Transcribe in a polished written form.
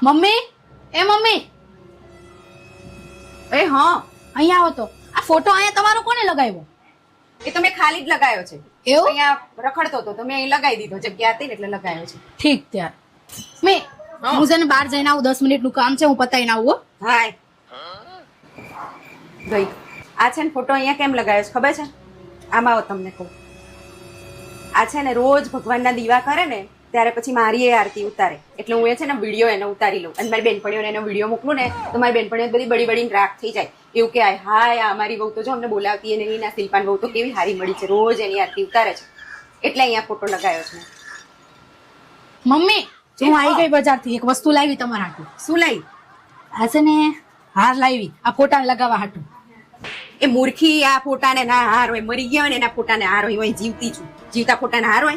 Mummy, એ mummy, એ હા, અહીંયા આવો તો. આ ફોટો અહીંયા તમારો કોને લગાવ્યો? એ તો મેં ખાલી જ લગાવ્યો છે. એવું? અહીંયા રખડતો હતો તો મેં અહીં લગાવી દીધો, જગ્યા હતી ને એટલે લગાવ્યો છે. ઠીક ત્યાર. મેં હું છે ને બહાર જઈને આવું, 10 મિનિટનું કામ છે, હું પતાવીને આવું. હાય ગઈ. આ છે ને ફોટો અહીંયા કેમ લગાવ્યો છે ખબર છે? આમાં આવો તમને કહું. આ છે ને રોજ ભગવાનના દીવા કરે ને ત્યારે પછી મારી એ આરતી ઉતારે, એટલે હું એ છે ને વિડીયો એને ઉતારી લઉં અને મારી બેનપણીઓને એનો વિડીયો મોકલું ને તો મારી બેનપણીઓ બધી બળી બળીને રાખ થઈ જાય. એવું કે હાય આ અમારી વહુ તો જો અમને બોલાવતી અને એની શિલ્પાન વહુ તો કેવી હારી મળી છે, રોજ એની આરતી ઉતારે છે, એટલે અહીંયા ફોટો લગાવ્યો છે. મમ્મી, હું આવી ગઈ બજારથી, એક વસ્તુ લાવી તમારા હાટુ. શું લાવી? આ છે ને હાર લાવી, આ ફોટા લગાવવા હાટુ. એ મૂર્ખી, આ ફોટાને ના હાર હોય, મરી ગયા હોય ને એના ફોટાને હાર હોય. જીવતી છું, જીવતા ફોટાને હાર હોય.